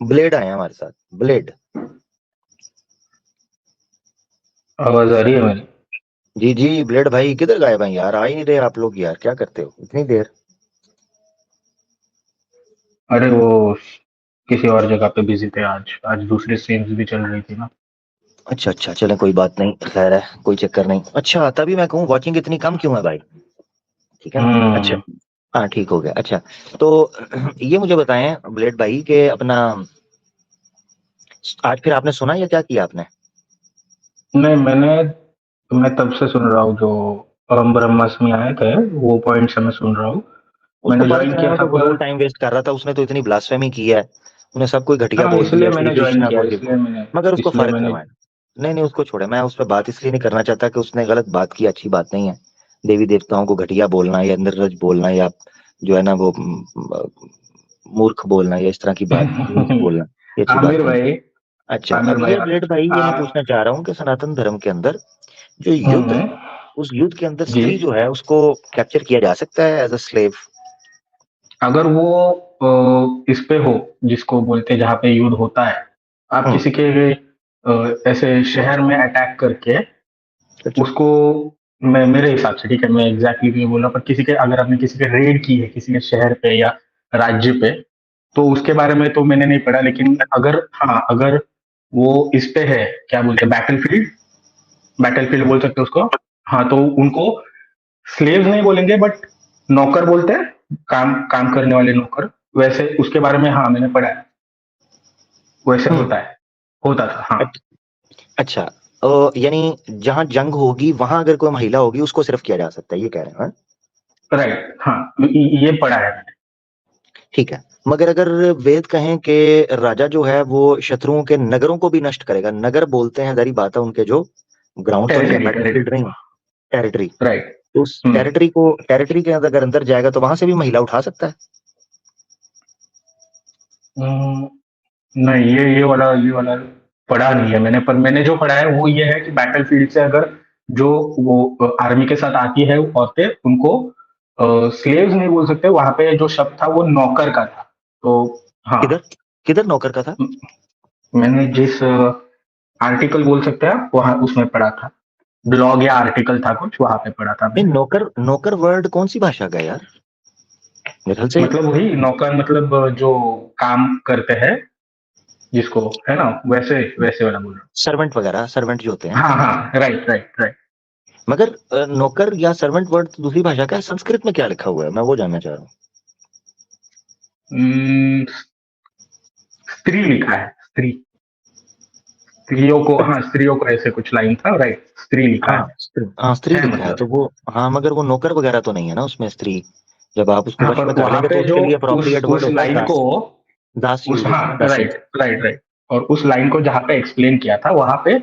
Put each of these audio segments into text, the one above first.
Blade आए हैं हमारे साथ, ब्लेड। आवाज आ रही है मेरी? जी जी, ब्लेड भाई किधर गायब हैं यार, आ ही नहीं रहे आप लोग यार, क्या करते हो इतनी देर। अरे वो किसी और जगह पे बिजी थे। आज आज दूसरी स्ट्रीम्स भी चल रही थी ना। अच्छा अच्छा, चलें कोई बात नहीं, खैर है, कोई चक्कर नहीं। अच्छा तभी मैं कहूँ वॉचिंग इतनी कम क्यों है भाई। ठीक है ना। अच्छा। हम्म। हाँ ठीक हो गया। अच्छा तो ये मुझे बताएं ब्लेड भाई के अपना, आज फिर आपने सुना या क्या किया आपने। नहीं, मैं तब से सुन रहा हूँ जो अहम ब्रह्मास्मि आए थे, वो पॉइंट से मैं सुन रहा हूँ। उसको मैंने पढ़ ज्वाइन के किया आया था तो पर। फजूल टाइम वेस्ट कर रहा था, उसने तो इतनी ब्लास्फेमी की है, उन्हें सब कोई घटिया हाँ, बोल दिया इसलिए श्री मैंने ज्वाइन कृष्णा किया, को इसलिए मैंने मगर उसको इसलिए फर्क है मैंने मैन। नहीं नहीं उसको छोड़े, मैं उस पर बात इसलिए नहीं करना चाहता कि उसने गलत बात की, अच्छी बात नहीं है देवी देवताओं को घटिया बोलना या अंदर बोलना या जो है ना वो मूर्ख बोलना या इस तरह की बात नीच बोलना, ये अच्छी बात आमिर नहीं। भाई, अच्छा आमिर अब भाई ये ब्लेड भाई, ये मैं आप। पूछना चाह रहा हूँ कि सनातन धर्म के अंदर जो युद्ध है, हम्म। उस युद्ध के अंदर जी। स्त्री जो है उसको कैप्चर किया जा सकता है एज अ स्लेव। अगर वो इस पे हो, जिसको बोलते हैं जहाँ पे युद्ध होता है, आप हम्म। किसी के ऐसे शहर में अटैक करके अच्छा। उसको, मैं मेरे हिसाब से, ठीक है, मैं एग्जैक्टली नहीं बोल रहा, पर किसी के, अगर आपने किसी के रेड की है किसी के शहर पे या राज्य पे, तो उसके बारे में तो मैंने नहीं पढ़ा, लेकिन अगर, हाँ, अगर वो इस पे है, क्या बोलते हैं, बैटलफील्ड, बैटलफील्ड बोल सकते हैं उसको। हाँ, तो उनको स्लेव नहीं बोलेंगे, बट नौकर बोलते हैं, काम काम करने वाले नौकर। वैसे उसके बारे में, हाँ, मैंने पढ़ा है, वैसे हम्म। होता है, होता था, हाँ। अच्छा यानी जहां जंग होगी वहां अगर कोई महिला होगी उसको सिर्फ किया जा सकता है, ये कह रहे हैं हाँ? राइट, हाँ, ये पढ़ा है मैंने। ठीक है। मगर अगर वेद कहें कि राजा जो है वो शत्रुओं के नगरों को भी नष्ट करेगा, नगर बोलते हैं जारी बात है उनके जो ग्राउंड तो नहीं है, टेरिटरी, बैटलफील्ड टेरिटरी। नहीं है, टेरिटरी। राइट। तो उस हम्म। टेरिटरी को, टेरिटरी के अंदर अगर अंदर जाएगा तो वहां से भी महिला उठा सकता है। हम्म, नहीं, ये वाला पढ़ा नहीं है मैंने, पर मैंने जो पढ़ा है वो ये है कि बैटलफील्ड से अगर जो वो आर्मी के साथ आती है औरतें, उनको स्लेव्स नहीं बोल सकते, वहां पे जो शब्द था वो नौकर का था। तो हाँ, किधर, किधर नौकर का था। मैंने जिस आर्टिकल बोल सकते हैं, वहां उसमें पढ़ा था, ब्लॉग या आर्टिकल था कुछ, वहां पे पढ़ा था नहीं मैंने। नौकर, नौकर वर्ड कौन सी भाषा का है यार, मेरे ख्याल से। मतलब वही नौकर, मतलब जो काम करते हैं, जिसको, है ना, वैसे वैसे वाला बोल रहा सर्वेंट वगैरह, सर्वेंट जो होते हूँ। हैं। हाँ हाँ, राइट राइट राइट। मगर नौकर या सर्वेंट वर्ड तो दूसरी भाषा का है, संस्कृत में क्या लिखा हुआ है मैं वो जानना चाह रहा हूँ। स्त्री लिखा है, स्त्री, स्त्रियों को, हाँ, स्त्रियों को ऐसे कुछ लाइन था, राइट, स्त्री लिखा हाँ है। स्त्री, हाँ स्त्री है लिखा है तो मतलब। वो, हाँ मगर वो नौकर वगैरह तो नहीं है ना उसमें स्त्री, जब आप उसको हाँ, वश पर में कर वहां लेंगे तो पे जो उसके लिए उस अप्रोप्रिएट वर्ड उस होता है लाइन को, दास, दास उस, यूज हाँ, होता है, दासी। राइट राइट राइट, और उस लाइन को जहां पे एक्सप्लेन किया था वहां पे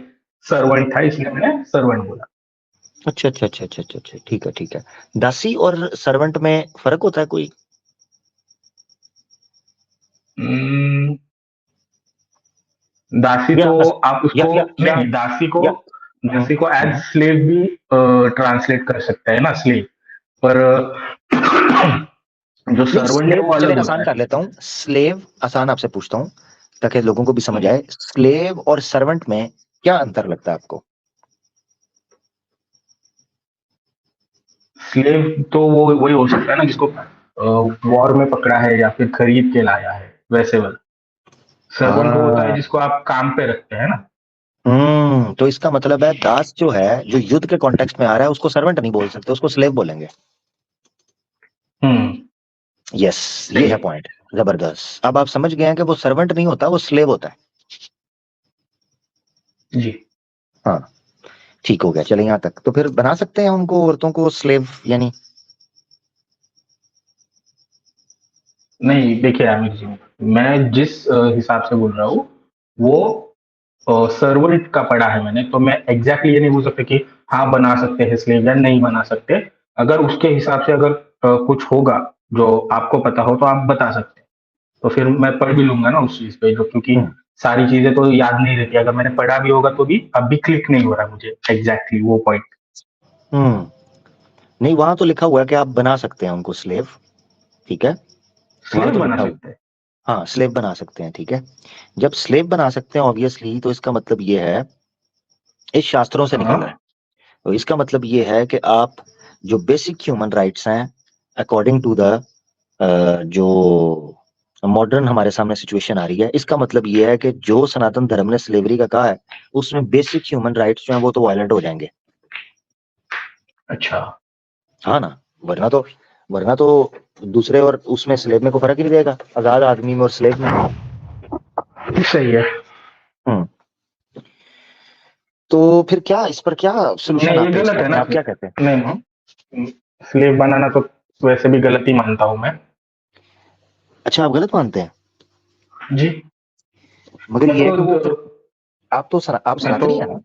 सर्वेंट था, इसलिए मैंने सर्वेंट बोला। अच्छा अच्छा अच्छा अच्छा अच्छा अच्छा, ठीक है ठीक है। दासी और सर्वेंट में फर्क होता है कोई। हम्म, दासी या तो अस- आप या उसको, या नहीं या नहीं, दासी को, या दासी को एज हम्म। स्लेव भी ट्रांसलेट कर सकते हैं ना, स्लेव, पर जो नहीं सर्वेंट है स्लेव वो चले अलग होता आसान है। कर लेता हूँ, स्लेव आसान आपसे पूछता हूँ ताकि लोगों को भी समझ हम्म। आए, स्लेव और सर्वेंट में क्या अंतर लगता है आपको। स्लेव तो वो वही हो सकता है ना, जिसको वॉर में पकड़ा है या फिर खरीद के लाया है, वैसे वाला। सर्वेंट वो होता है हाँ। जिसको आप काम पे रखते हैं ना। तो इसका मतलब है दास जो है जो युद्ध के कॉन्टेक्स्ट में आ रहा है उसको सर्वेंट नहीं बोल सकते, उसको स्लेव बोलेंगे। हम्म। यस, ये सही है है। पॉइंट। जबरदस्त, अब आप समझ गए हैं कि वो सर्वेंट नहीं होता, वो स्लेव होता है। जी। हाँ ठीक हो गया, चले यहाँ तक तो फिर बना सकते हैं उनको, औरतों को स्लेव यानी। नहीं, देखिए आमिर जी, मैं जिस हिसाब से बोल रहा हूँ, वो सर्वेंट का पढ़ा है मैंने, तो मैं एग्जैक्टली ये नहीं बोल सकता कि हाँ बना सकते हैं स्लेव या नहीं बना सकते। अगर उसके हिसाब से, अगर कुछ होगा जो आपको पता हो, तो आप बता सकते हैं, तो फिर मैं पढ़ भी लूंगा ना उस चीज पे, जो, क्योंकि हम्म। सारी चीजें तो याद नहीं रहती, अगर मैंने पढ़ा भी होगा तो भी अभी क्लिक नहीं हो रहा मुझे एग्जैक्टली वो पॉइंट। हम्म। नहीं वहां तो लिखा हुआ है कि आप बना सकते हैं उनको स्लेव, ठीक है, वहां स्लेव तो बना लिखा हुआ। सकते हैं। हाँ स्लेव बना सकते हैं, ठीक है। जब स्लेव बना सकते हैं ऑब्वियसली, तो इसका मतलब ये है, इस शास्त्रों से निकल रहा है, हाँ तो इसका मतलब ये है कि आप जो बेसिक ह्यूमन राइट्स हैं अकॉर्डिंग टू द जो मॉडर्न हमारे सामने सिचुएशन आ रही है, इसका मतलब ये है कि जो सनातन धर्म ने स्लेवरी का कहा है उसमें बेसिक ह्यूमन राइट्स जो हैं वो तो वायलेंट हो जाएंगे। अच्छा। हाँ ना, वरना तो दूसरे और उसमें स्लेव में को फर्क ही नहीं रहेगा, आजाद आदमी में और स्लेव में। सही है। हम्म। तो फिर क्या इस पर क्या सोल्यूशन नहीं ये आता है इस गलत बात है में, ना। आप क्या कहते हैं? नहीं, स्लेव बनाना तो वैसे भी गलत ही मानता हूँ मैं। अच्छा, आप गलत मानते हैं? जी। मगर मैं ये है कि वो फिर तो आप मैं तो सनातनी है ना?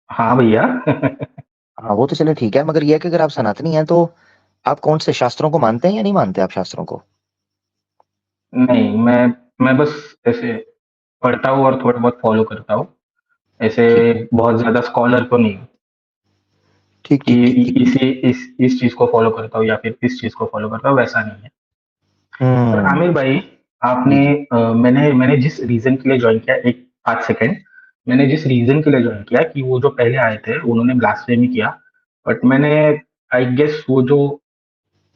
हाँ भैया। हाँ वो तो चले ठीक है, मगर ये है कि अगर आप सनातनी हैं तो आप कौन से शास्त्रों को मानते हैं या नहीं मानते आप शास्त्रों को? नहीं, मैं बस ऐसे पढ़ता हूँ और थोड़ा बहुत फॉलो करता हूँ। ऐसे ठीक बहुत ज़्यादा स्कॉलर तो नहीं हूँ ठीक कि ठीक ठीक ठीक। इस चीज़ को फॉलो करता हूँ या फिर इस चीज़ को फॉलो करता हूँ, वैसा नहीं है। पर हम्म। आमिर भाई, आपने जी जी। मैंने मैंने जिस रीज़न के लिए जॉइन किया, एक 5 सेकंड, मैंने जिस रीज़न के लिए जॉइन किया कि वो जो पहले आए थे उन्होंने ब्लास्फेमी किया, बट मैंने आई गेस वो जो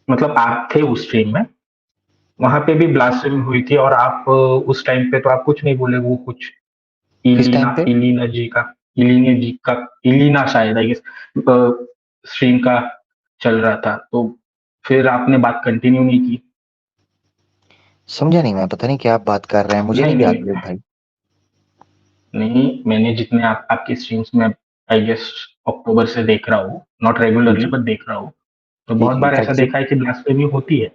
मतलब आप थे उस स्ट्रीम में, वहाँ पे भी ब्लास्फेमी हुई थी और आप उस टाइम पे तो आप कुछ नहीं बोले, वो कुछ किस टाइम पे? इलीना जी का, इलीना जी का, इलीना शायद आई गेस स्ट्रीम का चल रहा था, तो फिर आपने बात कंटिन्यू नहीं की। समझा नहीं मैं, पता नहीं क्या आप बात कर रहे हैं, मुझे नहीं नहीं नहीं याद नहीं बुलेट भाई। नहीं, मैंने जितने आपकी स्ट्रीम्स में आई गेस अक्टूबर से देख रहा हूँ, not ji regularly ji. But देख रहा हूँ, तो जी बहुत जी बार ऐसा एग्जिट। देखा है कि ब्लास्फेमी होती है।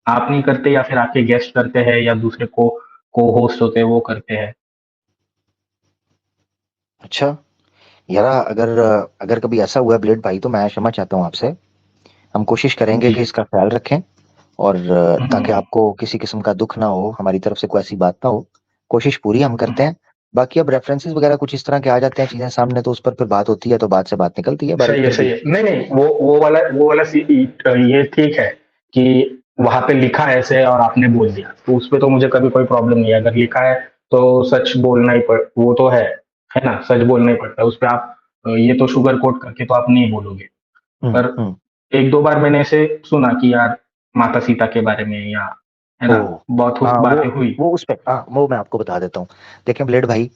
आप नहीं करते या फिर आपके गेस्ट करते हैं या दूसरे को होस्ट होते हैं वो करते हैं। अच्छा, यार अगर अगर कभी ऐसा हुआ है बुलेट भाई तो मैं क्षमा चाहता हूँ आपसे। हम कोशिश करेंगे जी। कि इसका ख्याल रखें, और ताकि हम्म, आपको किसी किस्म का दुख ना हो, हमारी तरफ से कोई ऐसी बात ना हो। कोशिश पूरी हम करते हैं। बाकी अब रेफरेंसेस वगैरह कुछ इस तरह के आ जाते हैं चीजें सामने, तो उस पर फिर बात होती है, तो बात से बात निकलती है, पर सही है फिर सही भी। है। नहीं नहीं, वो वाला ये ठीक है कि वहां पे लिखा है ऐसे और आपने बोल दिया, तो उस पे तो मुझे कभी कोई प्रॉब्लम नहीं है। अगर लिखा है तो सच बोलना ही पड़, वो तो है ना, सच बोलना ही पड़ता है उस पे। आप ये तो शुगर कोट करके तो आप नहीं बोलोगे। पर हम्म। एक दो बार मैंने ऐसे सुना कि यार माता सीता के बारे में, या है ना, ओह। बहुत हाँ बातें हुई। वो उस पे, हाँ वो मैं आपको बता देता हूँ। देखें ब्लेड भाई,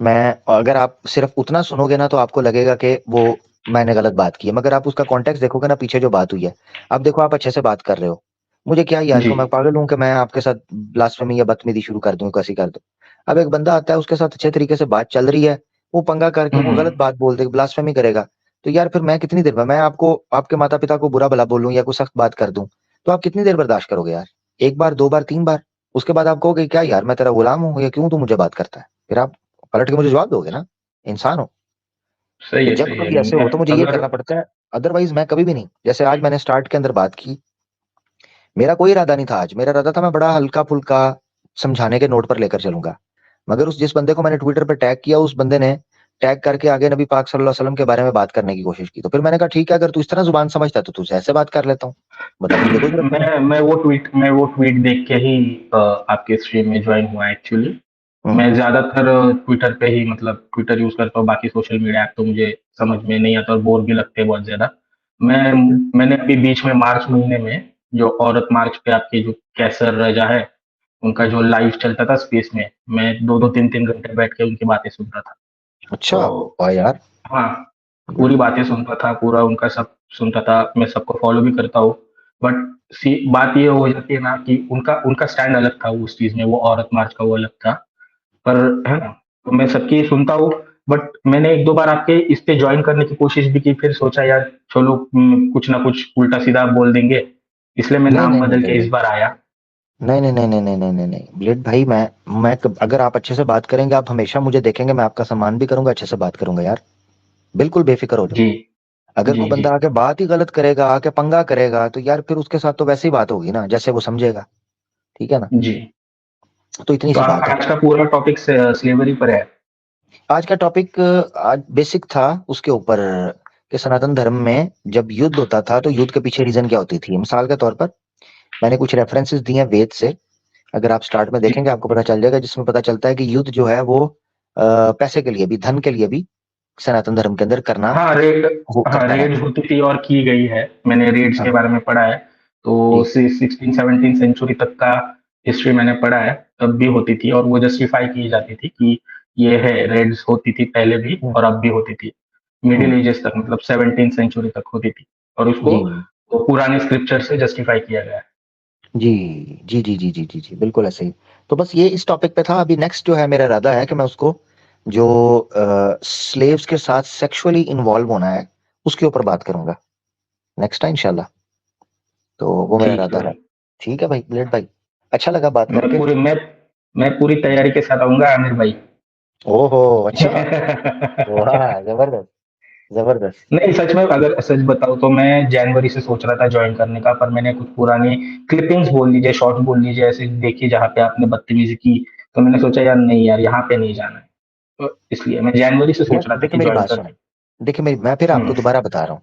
मैं, अगर आप सिर्फ उतना सुनोगे ना तो आपको लगेगा कि वो मैंने गलत बात की है, मगर आप उसका कॉन्टेक्स्ट देखोगे ना, पीछे जो बात हुई है। अब देखो, आप अच्छे से बात कर रहे हो, मुझे क्या यार, जी। को मैं पागल हूँ कि मैं आपके साथ ब्लास्फेमी या बदतमीजी शुरू कर दूं, कैसी कर दूं? अब एक बंदा आता है, उसके साथ अच्छे तरीके से बात चल रही है, वो पंगा करके वो गलत हम्म। बात बोल दे, ब्लास्फेमी करेगा, तो यार फिर मैं कितनी देर में, मैं आपको आपके माता पिता को बुरा भला बोलूं या कोई सख्त बात कर दूं, तो आप कितनी देर बर्दाश्त करोगे यार? एक बार, दो बार, तीन बार, उसके बाद आप कहोगे क्या यार मैं तेरा गुलाम हूँ, या क्यों तू मुझे बात करता है? फिर आप पलट के मुझे जवाब दोगे ना, इंसान हो। तो जब सही है। कभी ऐसे मैं हो तो मुझे ये अगर करना पड़ता है, अदरवाइज मैं कभी भी नहीं। जैसे आज मैंने स्टार्ट के अंदर बात की, मेरा कोई इरादा नहीं था, आज मेरा इरादा था मैं बड़ा हल्का फुल्का समझाने के नोट पर लेकर चलूंगा, मगर उस जिस बंदे को मैंने ट्विटर पे टैग किया, उस बंदे ने टैग करके आगे नबी पाक सल्लल्लाहु अलैहि वसल्लम के बारे में बात करने की कोशिश की, तो फिर मैंने कहा ठीक है, अगर तू इस तरह जुबान समझता है तो तुझसे ऐसे बात कर लेता हूँ, बता, मुझे कोई जरूरत नहीं है। मैं वो ट्वीट देख के ही आपके स्ट्रीम में ज्वाइन हुआ एक्चुअली। हम्म मैं ज्यादातर ट्विटर पे ही, मतलब ट्विटर यूज करता हूँ, बाकी सोशल मीडिया ऐप तो मुझे समझ में नहीं आता और बोर भी लगते हैं बहुत ज्यादा। मैं मैंने अभी बीच में मार्च महीने में जो औरत मार्च पे आपकी जो कैसर रजा है, उनका जो लाइव चलता था स्पेस में, मैं दो दो तीन तीन घंटे बैठ के उनकी बातें सुन रहा था। अच्छा। तो वाह यार। हाँ, गुड। पूरी बातें सुनता था, पूरा उनका सब सुनता था। मैं सबको फॉलो भी करता हूँ, बट सी बात ये हो जाती है ना कि उनका उनका स्टैंड अलग था उस चीज में, वो औरत मार्च का वो अलग था। पर है ना, तो मैं सबकी सुनता हूँ, बट मैंने एक दो बार आपके इस पे ज्वाइन करने की कोशिश भी की, फिर सोचा यार चलो कुछ ना कुछ उल्टा सीधा बोल देंगे, इसलिए मैं नहीं नाम नहीं नहीं बदल नहीं के इस नहीं बार आया। नहीं नहीं नहीं नहीं नहीं नहीं नहीं नहीं ब्लेड भाई, अगर आप अच्छे से बात करेंगे, आप हमेशा मुझे देखेंगे, मैं आपका सम्मान भी करूंगा, अच्छे से बात करूंगा यार, बिल्कुल बेफिक्र हो जाओ। जी अगर जी कोई जी बंदा आके बात ही गलत करेगा, आके पंगा करेगा, तो यार फिर उसके साथ तो वैसी बात होगी ना जैसे वो समझेगा, ठीक है ना? जी। तो इतनी तो सी बात है। आज का पूरा टॉपिक स्लेवरी पर है। आज का टॉपिक आज बेसिक था उसके ऊपर, कि सनातन धर्म में जब युद्ध होता था तो युद्ध के पीछे रीजन क्या होती थी, मिसाल के तौर पर मैंने कुछ रेफरेंसेस दिए हैं वेद से, अगर आप स्टार्ट में जी। देखेंगे आपको पता चल जाएगा, जिसमें पता चलता है कि युद्ध जो है वो पैसे के लिए भी, धन के लिए भी सनातन धर्म के अंदर करना हाँ हाँ करता है। रेड्स होती थी और की गई है, मैंने रेड्स के हाँ बारे में पढ़ा है। तो जी 16-17 सेंचुरी तक का हिस्ट्री मैंने पढ़ा है, तब भी होती थी और वो जस्टिफाई की जाती थी कि ये है, रेड्स होती थी पहले भी हम्म, और अब भी होती थी। हम्म, मिडिल एजेस तक, मतलब 17 सेंचुरी तक होती थी और उसको जी तो पुराने स्क्रिप्चर से जस्टिफाई किया गया है। जी जी जी जी जी जी जी बिल्कुल ऐसे ही। तो बस ये इस टॉपिक पे था। अभी नेक्स्ट जो है मेरा इरादा है कि मैं उसको, जो स्लेव्स के साथ सेक्सुअली इन्वॉल्व होना है, उसके ऊपर बात करूंगा नेक्स्ट टाइम इंशाल्लाह। तो वो मेरा ठीक है इरादा है। भाई। ठीक है भाई बुलेट भाई, अच्छा लगा बात मैं करके। पूरी मैं मैं पूरी तैयारी के साथ आऊंगा आमिर भाई। ओहो अच्छा, वाह जबरदस्त जबरदस्त। नहीं, सच में अगर सच बताऊं तो मैं जनवरी से सोच रहा था ज्वाइन करने का, पर मैंने कुछ पुरानी क्लिपिंग्स बोल लीजिए, शॉर्ट्स बोल लीजिए, ऐसे देखी जहाँ पे आपने बदतमीजी की, तो मैंने सोचा यार नहीं यार, यहाँ पे नहीं जाना है। तो इसलिए मैं जनवरी से यार सोच रहा था देखिए कि मेरी ज्वाइन बात कर। सुने, देखिए मेरी, मैं फिर आपको हम्म। दोबारा बता रहा हूँ,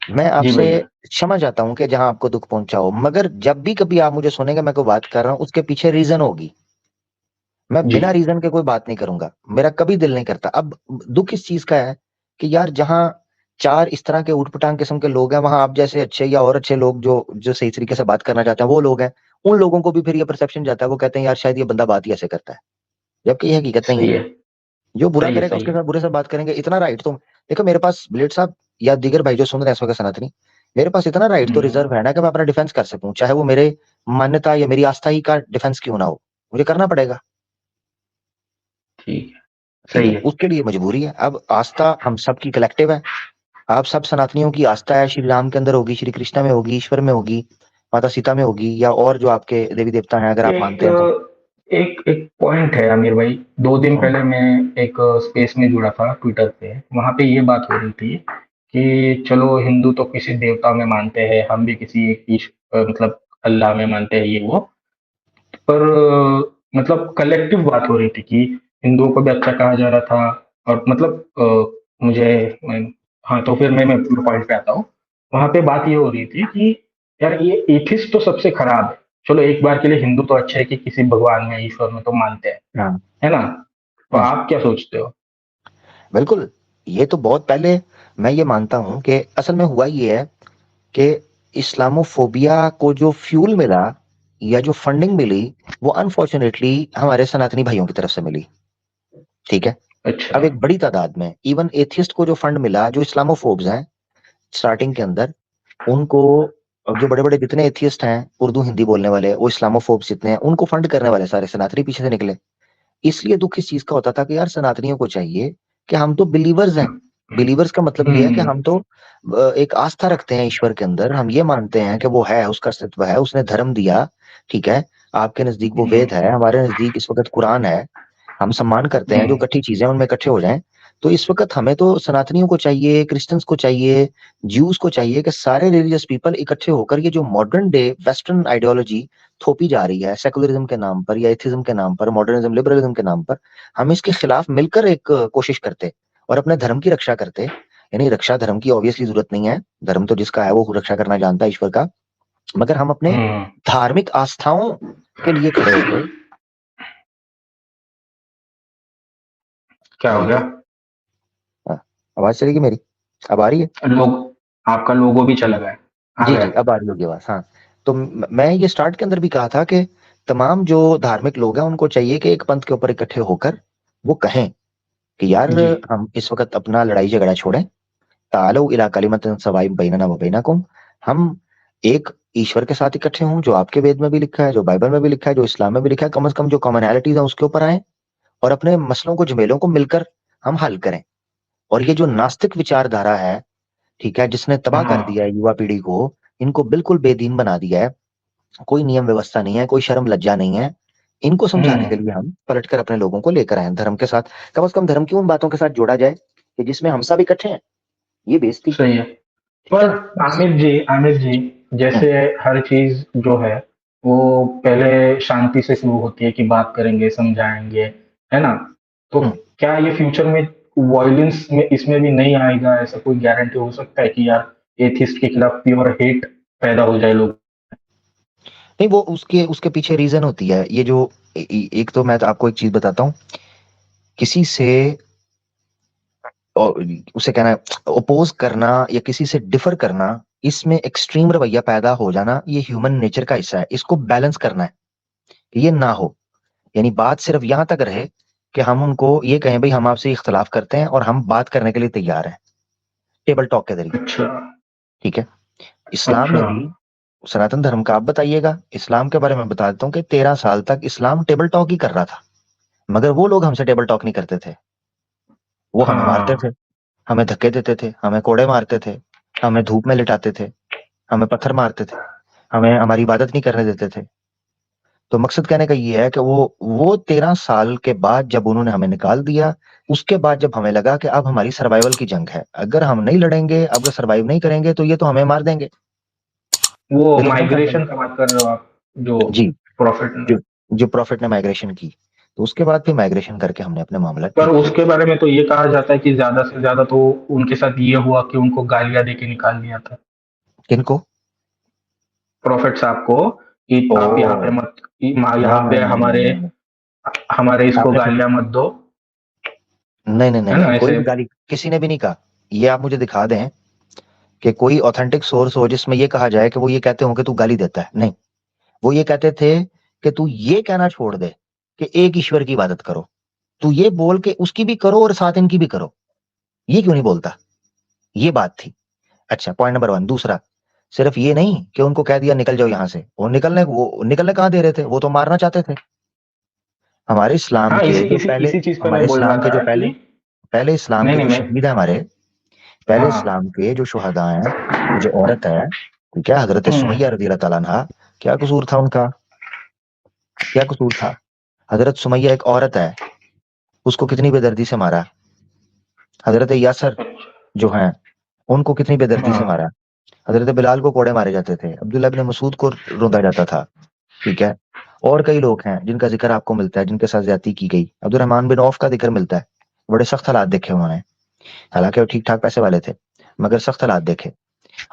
मैं जी आपसे भैया। क्षमा चाहता हूँ कि जहां आपको दुख पहुंचा हो, मगर जब भी कभी आप मुझे सुनेंगे मैं कोई बात कर रहा हूँ उसके पीछे रीजन होगी। मैं जी। बिना रीजन के कोई बात नहीं करूंगा, मेरा कभी दिल नहीं करता। अब दुख इस चीज का है कि यार जहां चार इस तरह के उटपटांग किस्म के लोग हैं, वहां आप जैसे अच्छे या और अच्छे लोग जो जो सही तरीके से बात करना चाहते हैं वो लोग हैं, उन लोगों को भी फिर ये परसेप्शन जाता है, वो कहते हैं यार शायद ये बंदा बात ही ऐसे करता है, जबकि ये हकीकत नहीं सही है। है। जो बुरा सही है। करेगा सही उसके है। साथ बुरे से बात करेंगे, इतना राइट तो देखो मेरे पास ब्लेड साहब या दीगर भाई जो सुन रहे हैं इस वक्त सनातनी, मेरे पास इतना राइट तो हम्म। रिजर्व है ना कि मैं अपना डिफेंस कर सकूं, चाहे वो मेरे मान्यता या मेरी आस्था ही का डिफेंस क्यों ना हो, मुझे करना पड़ेगा। ठीक है। ठीक सही है, है। उसके लिए मजबूरी है। अब आस्था हम सबकी कलेक्टिव है, आप सब सनातनियों की आस्था है, श्री राम के अंदर होगी, श्री कृष्णा में होगी, ईश्वर में होगी, माता सीता में होगी, या और जो आपके देवी देवता हैं अगर आप एक मानते हैं तो। एक एक पॉइंट है आमिर भाई। 2 दिन हम्म, पहले मैं एक स्पेस में जुड़ा था ट्विटर पे, वहां पे ये बात हो रही थी कि चलो हिंदू तो किसी देवता में मानते हैं, हम भी किसी एक मतलब अल्लाह में मानते हैं, ये वो। पर मतलब कलेक्टिव बात हो रही थी कि हिंदुओं को भी अच्छा कहा जा रहा था। और मतलब मुझे हाँ, तो फिर मैं पूरे पॉइंट पे आता हूँ। वहां पे बात ये हो रही थी कि यार ये एथिस्ट तो सबसे खराब है। चलो एक बार के लिए हिंदू तो अच्छे है कि किसी भगवान में, ईश्वर में तो मानते हैं, हाँ है ना? तो हम्म, आप क्या सोचते हो? बिल्कुल। ये तो बहुत पहले, मैं ये मानता हूं कि असल में हुआ ये है कि इस्लामोफोबिया को जो फ्यूल मिला या जो फंडिंग मिली, वो अनफॉर्चुनेटली हमारे सनातनी भाइयों की तरफ से मिली। ठीक है, अच्छा। अब एक बड़ी तादाद में इवन एथियस्ट को जो फंड मिला, जो इस्लामोफोब्स हैं स्टार्टिंग के अंदर, उनको, अब जो बड़े बड़े जितने एथियस्ट हैं उर्दू हिंदी बोलने वाले, वो इस्लामोफोब्स जितने हैं उनको फंड करने वाले सारे सनातनी पीछे से निकले। इसलिए दुख इस चीज का होता था कि यार सनातनियों को चाहिए कि हम तो बिलीवर्स हैं। बिलीवर्स का मतलब ये है कि हम्म। हम तो एक आस्था रखते हैं ईश्वर के अंदर, हम ये मानते हैं कि वो है, उसका अस्तित्व है, उसने धर्म दिया। ठीक है, आपके नजदीक वो हम्म। वेद है, हमारे नजदीक इस वक्त कुरान है, हम सम्मान करते हैं जो हम्म। इकट्ठी चीजें उनमें इकट्ठे हो जाएं। तो इस वक्त हमें तो सनातनियों को चाहिए, क्रिश्चियंस को चाहिए, ज्यूज को चाहिए कि सारे रिलीजियस पीपल इकट्ठे होकर ये जो मॉडर्न डे वेस्टर्न आइडियोलॉजी थोपी जा रही है सेकुलरिज्म के नाम पर या एथिज्म के नाम पर, मॉडर्निज्म लिबरलिज्म के नाम पर, हम इसके खिलाफ मिलकर एक कोशिश करते और अपने धर्म की रक्षा करते। यानी रक्षा धर्म की ऑब्वियसली जरूरत नहीं है, धर्म तो जिसका है वो रक्षा करना जानता है ईश्वर का, मगर हम अपने हम्म। धार्मिक आस्थाओं के लिए खड़े होते। क्या हो जी गया? हाँ, आवाज चलेगी मेरी, अब आ रही है? लोग, आपका लोगो भी चला गया, आ जी गया। जी अब आ रही होगी आवाज, हाँ। तो मैं ये स्टार्ट के अंदर भी कहा था कि तमाम जो धार्मिक लोग हैं उनको चाहिए कि एक पंथ के ऊपर इकट्ठे होकर वो कहें कि यार जी। हम इस वक्त अपना लड़ाई झगड़ा छोड़ें, तालो इला कलिमतिन सवाइम बैनना व बैनकुम, हम एक ईश्वर के साथ इकट्ठे हों, जो आपके वेद में भी लिखा है, जो बाइबल में भी लिखा है, जो इस्लाम में भी लिखा है, कम से कम जो कॉमनैलिटीज है उसके ऊपर आए और अपने मसलों को, झमेलों को मिलकर हम हल करें। और ये जो नास्तिक विचारधारा है, ठीक है, जिसने तबाह कर हाँ। दिया है युवा पीढ़ी को, इनको बिल्कुल बेदीन बना दिया है, कोई नियम व्यवस्था नहीं है, कोई शर्म लज्जा नहीं है, इनको समझाने के हम्म। लिए हम पलटकर अपने लोगों को लेकर आए धर्म के साथ। कम से कम धर्म की उन बातों के साथ जोड़ा जाए कि जिसमें हम सब इकट्ठे हैं, ये बेइज्जती। सही है। ठीक पर है बस। आमिर जी, हम्म, जैसे हर चीज जो है वो पहले शांति से शुरू होती है कि बात करेंगे, समझाएंगे, है ना? तो हम्म। क्या ये फ्यूचर में वॉयलेंस में इसमें भी नहीं आएगा? ऐसा कोई गारंटी हो सकता है कि यार एथिस्ट के खिलाफ प्योर हेट पैदा हो जाए लोग? नहीं, वो उसके उसके पीछे रीजन होती है, ये जो एक तो मैं तो आपको एक चीज बताता हूँ, किसी से और उसे कहना ओपोज करना या किसी से डिफर करना, इसमें एक्सट्रीम रवैया पैदा हो जाना, ये ह्यूमन नेचर का हिस्सा है, इसको बैलेंस करना है कि ये ना हो। यानी बात सिर्फ यहां तक रहे कि हम उनको ये कहें भाई हम आपसे इख्तलाफ करते हैं और हम बात करने के लिए तैयार हैं, टेबल टॉक के जरिए। अच्छा। ठीक है। इस्लाम अच्छा। में भी, सनातन धर्म का आप बताइएगा, इस्लाम के बारे में बता देता हूँ कि 13 साल तक इस्लाम टेबल टॉक ही कर रहा था, मगर वो लोग हमसे टेबल टॉक नहीं करते थे। वो हमें मारते हाँ। थे, हमें धक्के देते थे, हमें कोड़े मारते थे, हमें धूप में लिटाते थे, हमें पत्थर मारते थे, हमें हमारी इबादत नहीं करने देते थे। तो मकसद कहने का ये है कि वो 13 साल के बाद जब उन्होंने हमें निकाल दिया, उसके बाद जब हमें लगा कि अब हमारी सर्वाइवल की जंग है, अगर हम नहीं लड़ेंगे, अगर सर्वाइव नहीं करेंगे तो ये तो हमें मार देंगे, वो ये तो खत्म कर माइग्रेशन देंगे। का बात कर रहे हो आप, जो जी। प्रॉफिट ने। जो जो प्रॉफिट ने माइग्रेशन की, तो उसके बाद फिर माइग्रेशन करके हमने अपने मामला पर ठीक किए। उसके बारे में तो ये कहा जाता है कि ज्यादा से ज्यादा तो उनके साथ ये हुआ कि उनको गालियां दे के निकाल दिया था, किनको? प्रॉफिट साहब को, कि ओ, आप यहाँ पे मत, यहाँ नहीं पे नहीं नहीं नहीं हमारे नहीं नहीं। हमारे इसको आपने फिर, गालियां मत दो। नहीं नहीं नहीं है नहीं, ना कोई ऐसे। भी गाली किसी ने भी नहीं कहा। ये आप मुझे दिखा दें कि कोई ऑथेंटिक सोर्स हो जिसमें ये कहा जाए कि वो ये कहते हो कि तू गाली देता है, नहीं। वो ये कहते थे कि तू ये कहना छोड़ दे कि एक ईश्वर की इबादत करो, तू ये बोल के उसकी भी करो और साथ इनकी भी करो। ये क्यों नहीं बोलता? ये बात थी। अच्छा, पॉइंट नंबर 1। दूसरा, सिर्फ ये नहीं कि उनको कह दिया निकल जाओ यहां से, वो निकलने कहाँ दे रहे थे, वो तो मारना चाहते थे। हमारे इस्लाम हाँ, के इसी जो इसी पहले इसी चीज पे हमारे मैं बोल रहा इस्लाम के जो था पहले कि पहले इस्लाम नहीं के नहीं जो मैं। शहीद है हमारे, पहले हाँ। इस्लाम के जो शुहदा हैं, वो जो औरत है, ठीक है, हजरत हम्म। सुमैया रजी अल्लाह ताला अन्हा, क्या कसूर था उनका? क्या कसूर था? हजरत सुमैया एक औरत है, उसको कितनी बेदर्दी से मारा। हजरत यासर जो हैं, उनको कितनी बेदर्दी से हाँ। मारा। हजरत बिलाल को कोड़े मारे जाते थे, अब्दुल्ला इब्न मसूद को रोंदा जाता था। ठीक है। और कई लोग हैं जिनका जिक्र आपको मिलता है, जिनके साथ ज्यादती की गई। अब्दुर्रहमान बिन औफ का जिक्र मिलता है, बड़े सख्त हालात देखे उन्होंने, हालांकि वो ठीक ठाक पैसे वाले थे, मगर सख्त हालात देखे।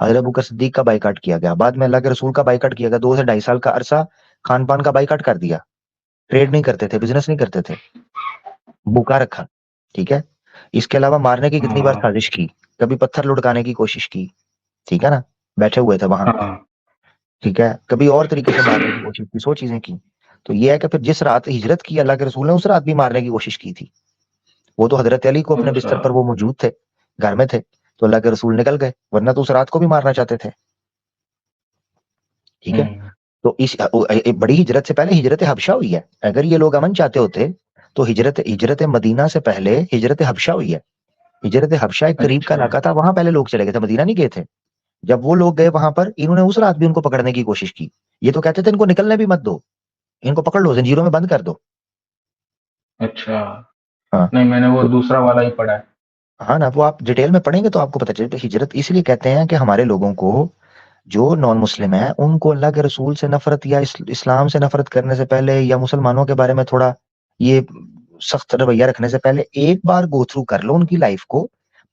हजरत अबू बकर सिद्दीक का बाइकाट किया गया, बाद में अल्लाह के रसूल का बाइकाट किया गया, 2 से 2.5 साल का अरसा खान पान का बाइकाट कर दिया। ट्रेड नहीं करते थे, बिजनेस नहीं करते थे, भूखा रखा। ठीक है। इसके अलावा मारने की कितनी बार हाँ। साजिश की, कभी पत्थर लुढ़काने की कोशिश की। ठीक है ना, बैठे हुए थे वहां। हाँ। ठीक है, कभी और तरीके से मारने की कोशिश की, 100 चीजें की। तो ये है कि फिर जिस रात हिजरत की अल्लाह के रसूल ने, उस रात भी मारने की कोशिश की थी। वो तो हजरत अली को अपने अच्छा। बिस्तर पर वो मौजूद थे, घर में थे, तो अल्लाह के रसूल निकल गए, वरना तो उस रात को भी मारना चाहते थे। ठीक है। हम्म। तो बड़ी हिजरत से पहले हिजरत हबशा हुई है। अगर ये लोग अमन चाहते होते तो हिजरत हिजरत मदीना से पहले हिजरत हबशा हुई है। हिजरत हबशा एक करीब का अच्छा। इलाका था, वहां पहले लोग चले गए थे, मदीना नहीं गए थे। जब वो लोग गए वहां पर, इन्होंने उस रात भी उनको पकड़ने की कोशिश की। ये तो कहते थे इनको निकलने भी मत दो, इनको पकड़ लो, जंजीरों में बंद कर दो। अच्छा। हाँ। नहीं, मैंने वो तो दूसरा वाला ही पढ़ा है। हाँ ना, वो आप डिटेल में पढ़ेंगे तो आपको पता चले। तो हिजरत इसलिए कहते हैं कि हमारे लोगों को, जो नॉन मुस्लिम है, उनको अल्लाह के रसूल से नफरत या इस्लाम से नफरत करने से पहले, या मुसलमानों के बारे में थोड़ा ये सख्त रवैया रखने से पहले, एक बार गो थ्रू कर लो उनकी लाइफ को,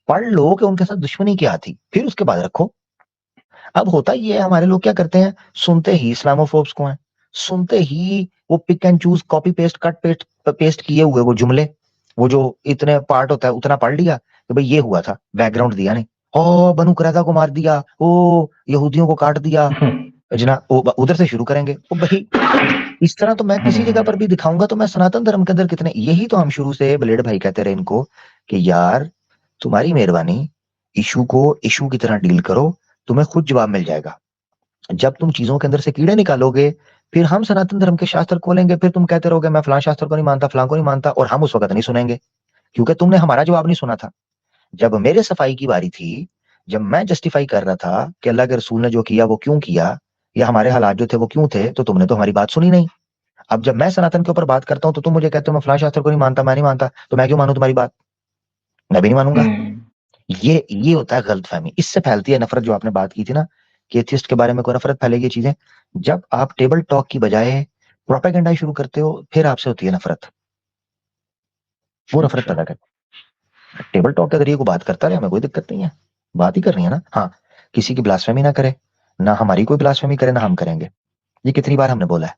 पढ़ लो कि उनके साथ दुश्मनी क्या थी, फिर उसके बाद रखो। अब होता ये है, हमारे लोग क्या करते हैं, सुनते ही इस्लामोफोब्स को हैं, सुनते ही वो pick and choose, copy paste, cut paste paste किए हुए वो जुमले, वो जो इतने पार्ट होता है उतना पढ़ लिया कि भाई ये हुआ था, बैकग्राउंड दिया नहीं। ओ बनु कुरैजा को मार दिया, ओ यहूदियों को काट दिया, जना उधर से शुरू करेंगे। ओ भाई, इस तरह तो मैं किसी जगह पर भी दिखाऊंगा तो मैं सनातन धर्म के अंदर कितने, यही तो हम शुरू से ब्लेड भाई कहते रहे इनको कि यार तुम्हारी मेहरबानी, इशू को इशू की तरह डील करो, तुम्हें खुद जवाब मिल जाएगा। जब तुम चीजों के अंदर से कीड़े निकालोगे, फिर हम सनातन धर्म के शास्त्र खोलेंगे, फिर तुम कहते रहोगे मैं फलां शास्त्र को नहीं मानता, फलां को नहीं मानता, और हम उस वक्त नहीं सुनेंगे, क्योंकि तुमने हमारा जवाब नहीं सुना था। जब मेरे सफाई की बारी थी, जब मैं जस्टिफाई कर रहा था कि अल्लाह के रसूल ने जो किया वो क्यों किया, या हमारे हालात जो थे वो क्यों थे, तो तुमने तो हमारी बात सुनी नहीं। अब जब मैं सनातन के ऊपर बात करता हूँ तो तुम मुझे कहते हो मैं फलां शास्त्र को नहीं मानता, मैं नहीं मानता, तो मैं क्यों मानूं तुम्हारी बात? मैं भी नहीं मानूंगा। हम्म। ये होता है गलतफहमी, इससे फैलती है नफरत, जो आपने बात की थी ना कि एथियस्ट के बारे में कोई नफरत फैलेगी, ये चीजें। जब आप टेबल टॉक की बजाय प्रोपेगेंडा शुरू करते हो, फिर आपसे होती है नफरत, वो नफरत अच्छा। पैदा करती है। टेबल टॉक के जरिए को बात करता रहे, हमें कोई दिक्कत नहीं है, बात ही करनी है ना। हाँ, किसी की ब्लास्फेमी ना करे, ना हमारी कोई ब्लास्फेमी करे, ना हम करेंगे। ये कितनी बार हमने बोला है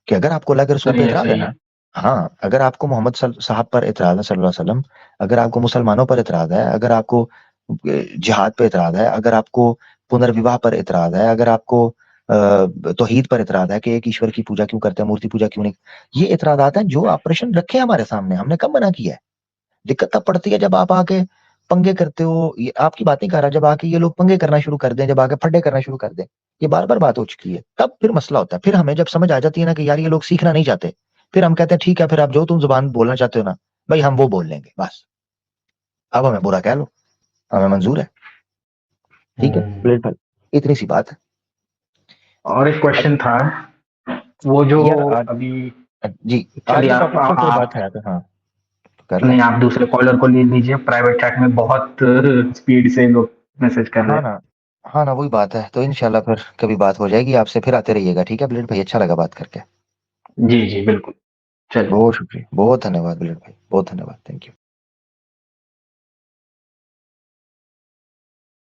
कि अगर आपको अल्लाह के रसूल पे सही है, इतराज है सही ना, है। हाँ, अगर आपको मोहम्मद साहब पर इतराज है सल्लल्लाहु अलैहि वसल्लम, अगर आपको मुसलमानों पर इतराज है, अगर आपको जिहाद पे इतराज है, अगर आपको पुनर्विवाह पर इतराज है, अगर आपको तौहीद पर इतराज है कि एक ईश्वर की पूजा क्यों करते हैं, मूर्ति पूजा क्यों नहीं, ये इतराजात हैं जो आप प्रश्न रखे हमारे सामने, हमने कब मना किया है। दिक्कत तब पड़ती है जब आप आके पंगे करते हो, ये आपकी बात नहीं कर रहा, जब आके ये लोग पंगे करना शुरू कर दें, जब आके फड्डे करना शुरू कर दें, ये बार बार बात हो चुकी है, तब फिर मसला होता है। फिर हमें जब समझ आ जाती है ना कि यार ये लोग सीखना नहीं चाहते, फिर हम कहते हैं ठीक है, फिर आप जो तुम जुबान बोलना चाहते हो ना भाई हम वो बोल लेंगे बस, अब हमें बुरा कह लो, हमें मंजूर है, ठीक है हम्म। प्लेट भाई, इतनी सी बात है। और एक अब क्वेश्चन था, वो जो यार आज, अभी, जी, आज चलिए के टॉपिक पर कोई बात आप है तो हाँ, कर लें। नहीं, आप दूसरे कॉलर को ले लीजिए, प्राइवेट चैट में बहुत स्पीड से लोग मैसेज कर रहे हाँ हैं। ना, हाँ ना, वही बात है, तो इंशाल्लाह फिर कभी बात हो जाएगी आपसे, फिर आते रहिएगा, ठीक है ब्लेड भाई, अच्छा लगा बात करके। जी जी बिल्कुल। चलिए। बहुत शुक्रिया, बहुत धन्यवाद ब्लेड भाई, बहुत धन्यवाद, थैंक यू।